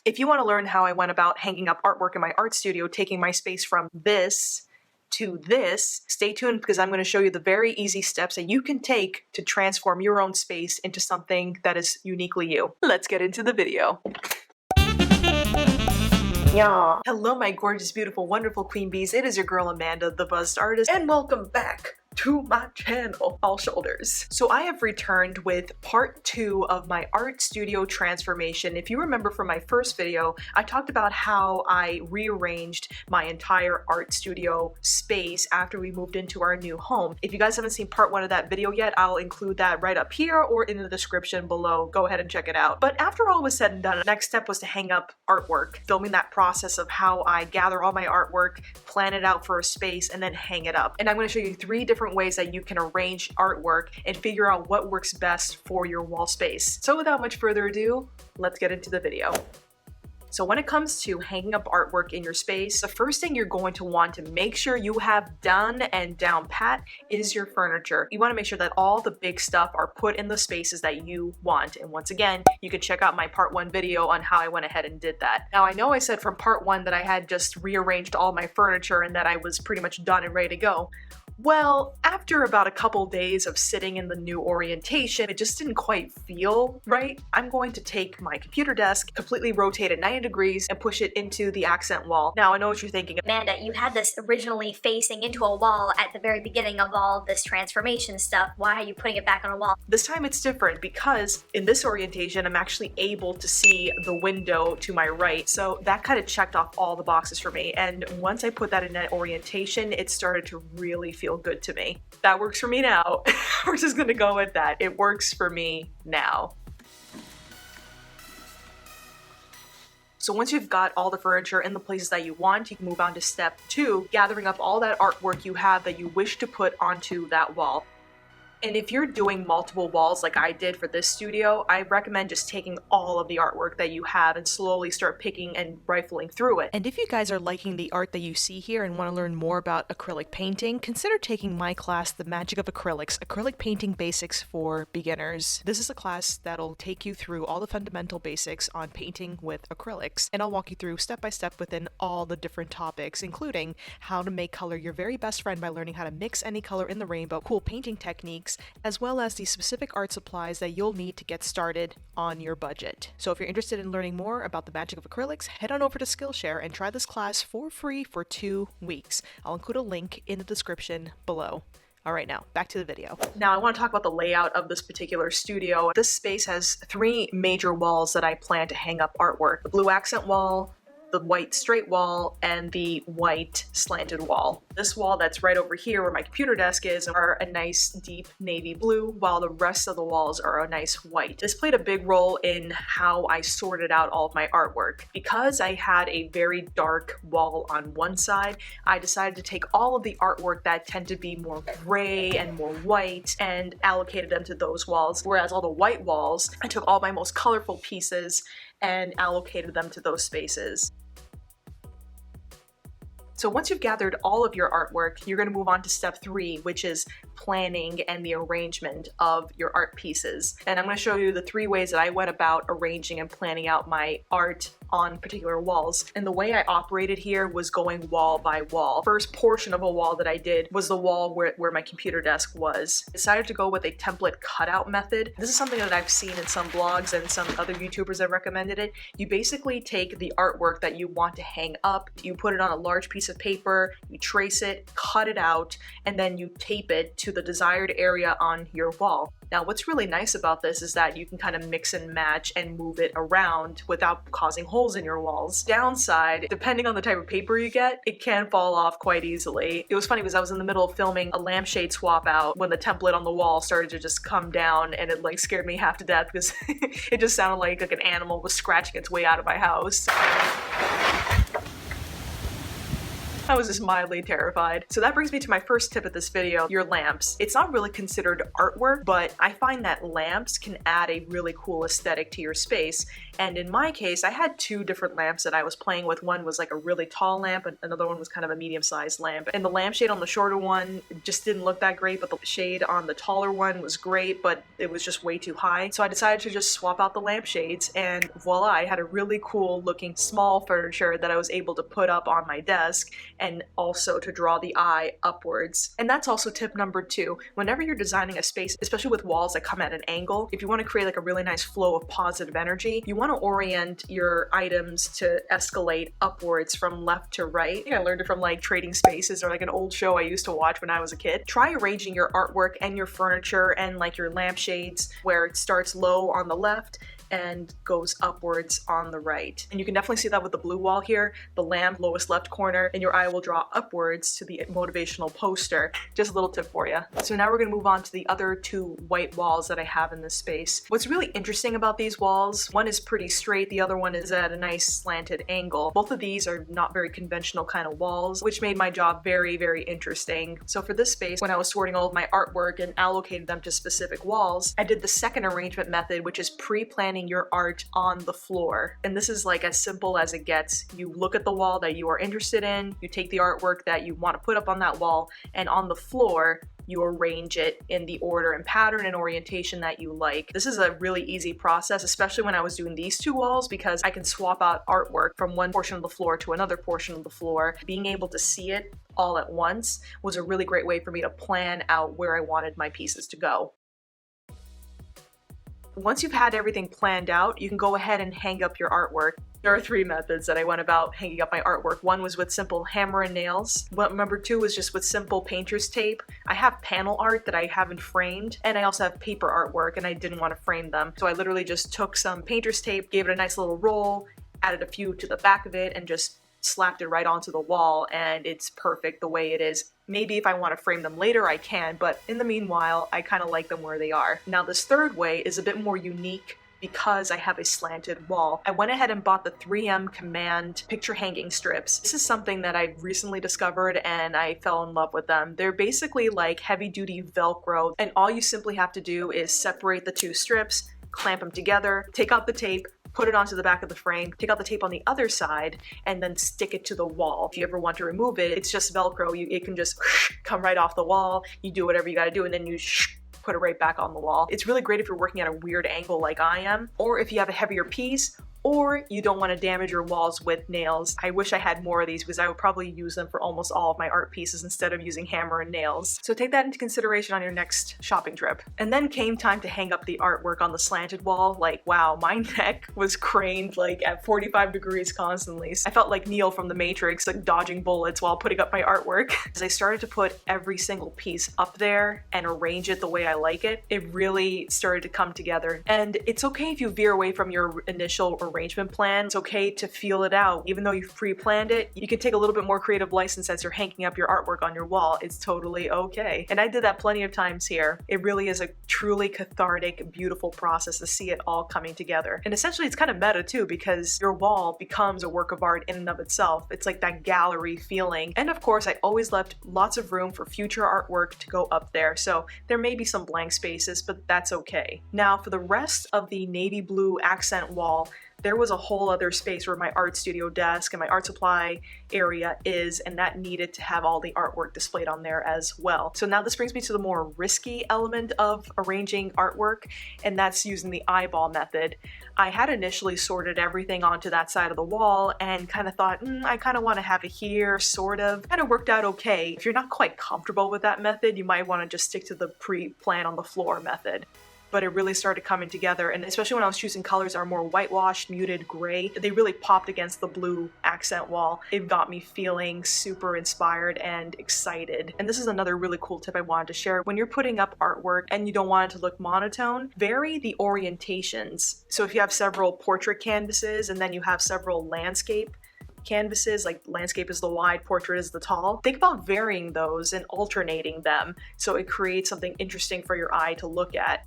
If you want to learn how I went about hanging up artwork in my art studio, taking my space from this to this, stay tuned because I'm going to show you the very easy steps that you can take to transform your own space into something that is uniquely you. Let's get into the video. Yeah. Hello my gorgeous, beautiful, wonderful queen bees. It is your girl Amanda, the Buzzed Artist, and welcome back to my channel, All Shoulders. So I have returned with part 2 of my art studio transformation. If you remember from my first video, I talked about how I rearranged my entire art studio space after we moved into our new home. If you guys haven't seen part 1 of that video yet, I'll include that right up here or in the description below. Go ahead and check it out. But after all was said and done, the next step was to hang up artwork, filming that process of how I gather all my artwork, plan it out for a space, and then hang it up. And I'm going to show you 3 different ways that you can arrange artwork and figure out what works best for your wall space. So without much further ado, let's get into the video. So when it comes to hanging up artwork in your space, the first thing you're going to want to make sure you have done and down pat is your furniture. You want to make sure that all the big stuff are put in the spaces that you want. And once again, you can check out my part 1 video on how I went ahead and did that. Now I know I said from part 1 that I had just rearranged all my furniture and that I was pretty much done and ready to go. Well, after about a couple days of sitting in the new orientation, it just didn't quite feel right. I'm going to take my computer desk, completely rotate it 90 degrees, and push it into the accent wall. Now, I know what you're thinking. Amanda, you had this originally facing into a wall at the very beginning of all this transformation stuff. Why are you putting it back on a wall? This time it's different because in this orientation, I'm actually able to see the window to my right. So that kind of checked off all the boxes for me. And once I put that in that orientation, it started to really feel good to me. That works for me now. We're just gonna go with that. It works for me now. So once you've got all the furniture in the places that you want, you can move on to step 2, gathering up all that artwork you have that you wish to put onto that wall. And if you're doing multiple walls like I did for this studio, I recommend just taking all of the artwork that you have and slowly start picking and rifling through it. And if you guys are liking the art that you see here and want to learn more about acrylic painting, consider taking my class, The Magic of Acrylics, Acrylic Painting Basics for Beginners. This is a class that'll take you through all the fundamental basics on painting with acrylics, and I'll walk you through step by step within all the different topics, including how to make color your very best friend by learning how to mix any color in the rainbow, cool painting techniques, as well as the specific art supplies that you'll need to get started on your budget. So if you're interested in learning more about the magic of acrylics, head on over to Skillshare and try this class for free for 2 weeks. I'll include a link in the description below. All right, now back to the video. Now I want to talk about the layout of this particular studio. This space has 3 major walls that I plan to hang up artwork. The blue accent wall, the white straight wall, and the white slanted wall. This wall that's right over here where my computer desk is are a nice deep navy blue, while the rest of the walls are a nice white. This played a big role in how I sorted out all of my artwork. Because I had a very dark wall on one side, I decided to take all of the artwork that tend to be more gray and more white and allocated them to those walls, whereas all the white walls, I took all my most colorful pieces and allocated them to those spaces. So once you've gathered all of your artwork, you're going to move on to step 3, which is planning and the arrangement of your art pieces. And I'm going to show you the 3 ways that I went about arranging and planning out my art on particular walls. And the way I operated here was going wall by wall. First portion of a wall that I did was the wall where my computer desk was. I decided to go with a template cutout method. This is something that I've seen in some blogs and some other YouTubers have recommended it. You basically take the artwork that you want to hang up, you put it on a large piece of paper, you trace it, cut it out, and then you tape it to the desired area on your wall. Now, what's really nice about this is that you can kind of mix and match and move it around without causing holes in your walls. Downside, depending on the type of paper you get, it can fall off quite easily. It was funny because I was in the middle of filming a lampshade swap out when the template on the wall started to just come down, and it like scared me half to death because it just sounded like an animal was scratching its way out of my house. I was just mildly terrified. So that brings me to my first tip of this video, your lamps. It's not really considered artwork, but I find that lamps can add a really cool aesthetic to your space. And in my case, I had two different lamps that I was playing with. One was like a really tall lamp, and another one was kind of a medium-sized lamp. And the lampshade on the shorter one just didn't look that great, but the shade on the taller one was great, but it was just way too high. So I decided to just swap out the lampshades, and voila, I had a really cool looking small furniture that I was able to put up on my desk and also to draw the eye upwards. And that's also tip number 2. Whenever you're designing a space, especially with walls that come at an angle, if you want to create like a really nice flow of positive energy, you want to orient your items to escalate upwards from left to right. I think I learned it from like Trading Spaces or like an old show I used to watch when I was a kid. Try arranging your artwork and your furniture and like your lampshades where it starts low on the left and goes upwards on the right. And you can definitely see that with the blue wall here, the lamp lowest left corner, and your eye will draw upwards to the motivational poster. Just a little tip for you. So now we're gonna move on to the other 2 white walls that I have in this space. What's really interesting about these walls, one is pretty straight, the other one is at a nice slanted angle. Both of these are not very conventional kind of walls, which made my job very, very interesting. So for this space, when I was sorting all of my artwork and allocated them to specific walls, I did the second arrangement method, which is pre-planning your art on the floor. And this is like as simple as it gets. You look at the wall that you are interested in, you take the artwork that you want to put up on that wall, and on the floor, you arrange it in the order and pattern and orientation that you like. This is a really easy process, especially when I was doing these 2 walls, because I can swap out artwork from one portion of the floor to another portion of the floor. Being able to see it all at once was a really great way for me to plan out where I wanted my pieces to go. Once you've had everything planned out, you can go ahead and hang up your artwork. There are 3 methods that I went about hanging up my artwork. One was with simple hammer and nails. Number 2 was just with simple painter's tape. I have panel art that I haven't framed, and I also have paper artwork, and I didn't want to frame them. So I literally just took some painter's tape, gave it a nice little roll, added a few to the back of it, and just slapped it right onto the wall, and it's perfect the way it is. Maybe if I want to frame them later, I can, but in the meanwhile, I kind of like them where they are. Now, this third way is a bit more unique because I have a slanted wall. I went ahead and bought the 3M Command picture hanging strips. This is something that I recently discovered and I fell in love with them. They're basically like heavy-duty Velcro, and all you simply have to do is separate the 2 strips, clamp them together, take out the tape, put it onto the back of the frame, take out the tape on the other side, and then stick it to the wall. If you ever want to remove it, it's just Velcro. It can just come right off the wall. You do whatever you gotta do, and then you put it right back on the wall. It's really great if you're working at a weird angle like I am, or if you have a heavier piece, or you don't want to damage your walls with nails. I wish I had more of these because I would probably use them for almost all of my art pieces instead of using hammer and nails. So take that into consideration on your next shopping trip. And then came time to hang up the artwork on the slanted wall. Like, wow, my neck was craned like at 45 degrees constantly. I felt like Neo from The Matrix, like dodging bullets while putting up my artwork. As I started to put every single piece up there and arrange it the way I like it, it really started to come together. And it's okay if you veer away from your initial arrangement plan. It's okay to feel it out. Even though you've pre-planned it, you can take a little bit more creative license as you're hanging up your artwork on your wall. It's totally okay. And I did that plenty of times here. It really is a truly cathartic, beautiful process to see it all coming together. And essentially it's kind of meta too, because your wall becomes a work of art in and of itself. It's like that gallery feeling. And of course, I always left lots of room for future artwork to go up there. So there may be some blank spaces, but that's okay. Now for the rest of the navy blue accent wall, there was a whole other space where my art studio desk and my art supply area is, and that needed to have all the artwork displayed on there as well. So now this brings me to the more risky element of arranging artwork, and that's using the eyeball method. I had initially sorted everything onto that side of the wall and kind of thought, I kind of want to have it here, sort of. Kind of worked out okay. If you're not quite comfortable with that method, you might want to just stick to the pre-plan on the floor method. But it really started coming together, and especially when I was choosing colors that are more whitewashed, muted gray, they really popped against the blue accent wall. It got me feeling super inspired and excited. And this is another really cool tip I wanted to share. When you're putting up artwork and you don't want it to look monotone, vary the orientations. So if you have several portrait canvases and then you have several landscape canvases, like landscape is the wide, portrait is the tall, think about varying those and alternating them so it creates something interesting for your eye to look at.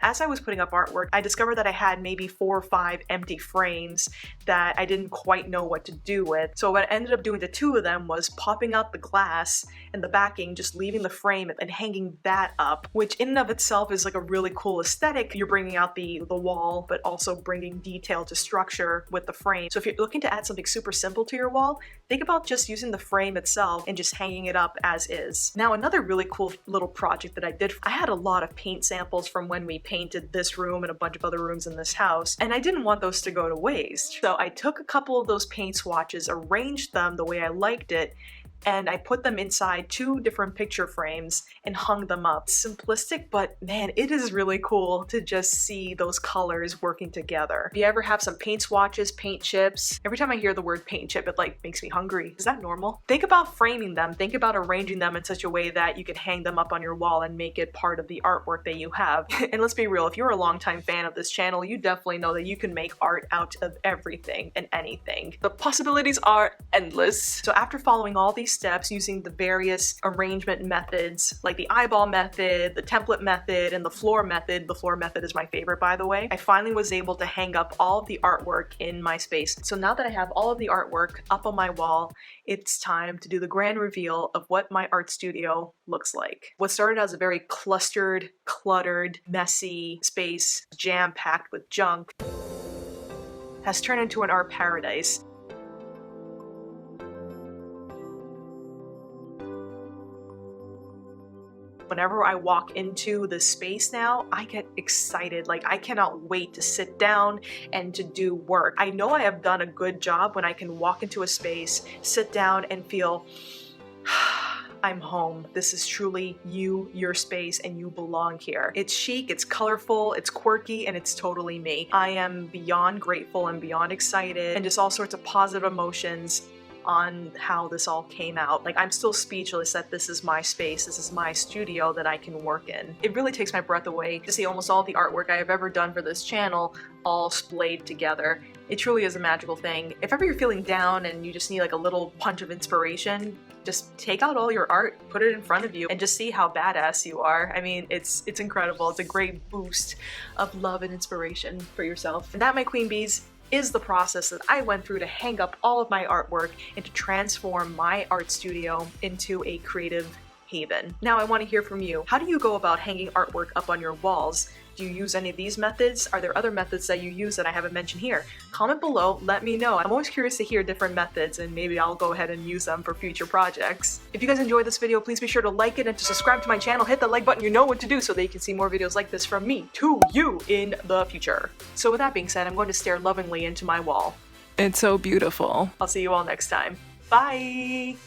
As I was putting up artwork, I discovered that I had maybe 4 or 5 empty frames that I didn't quite know what to do with. So what I ended up doing to 2 of them was popping out the glass and the backing, just leaving the frame and hanging that up, which in and of itself is like a really cool aesthetic. You're bringing out the wall, but also bringing detail to structure with the frame. So if you're looking to add something super simple to your wall, think about just using the frame itself and just hanging it up as is. Now, another really cool little project that I did, I had a lot of paint samples from when we painted this room and a bunch of other rooms in this house, and I didn't want those to go to waste. So I took a couple of those paint swatches, arranged them the way I liked it, and I put them inside 2 different picture frames and hung them up. Simplistic, but man, it is really cool to just see those colors working together. If you ever have some paint swatches, paint chips, every time I hear the word paint chip, it like makes me hungry. Is that normal? Think about framing them. Think about arranging them in such a way that you can hang them up on your wall and make it part of the artwork that you have. And let's be real, if you're a longtime fan of this channel, you definitely know that you can make art out of everything and anything. The possibilities are endless. So after following all these steps using the various arrangement methods like the eyeball method, the template method, and the floor method is my favorite, by the way, I finally was able to hang up all of the artwork in my space. So now that I have all of the artwork up on my wall, it's time to do the grand reveal of what my art studio looks like. What started as a very clustered, cluttered, messy space, jam-packed with junk, has turned into an art paradise. Whenever I walk into this space now, I get excited. Like, I cannot wait to sit down and to do work. I know I have done a good job when I can walk into a space, sit down, and feel I'm home. This is truly you, your space, and you belong here. It's chic, it's colorful, it's quirky, and it's totally me. I am beyond grateful and beyond excited, and just all sorts of positive emotions on how this all came out. Like, I'm still speechless that this is my space, this is my studio that I can work in. It really takes my breath away to see almost all the artwork I have ever done for this channel all splayed together. It truly is a magical thing. If ever you're feeling down and you just need like a little punch of inspiration, just take out all your art, put it in front of you, and just see how badass you are. I mean, it's incredible. It's a great boost of love and inspiration for yourself. And that, my queen bees, is the process that I went through to hang up all of my artwork and to transform my art studio into a creative haven. Now I want to hear from you. How do you go about hanging artwork up on your walls? Do you use any of these methods? Are there other methods that you use that I haven't mentioned here? Comment below, let me know. I'm always curious to hear different methods, and maybe I'll go ahead and use them for future projects. If you guys enjoyed this video, please be sure to like it and to subscribe to my channel. Hit that like button, you know what to do, so that you can see more videos like this from me to you in the future. So with that being said, I'm going to stare lovingly into my wall. It's so beautiful. I'll see you all next time. Bye!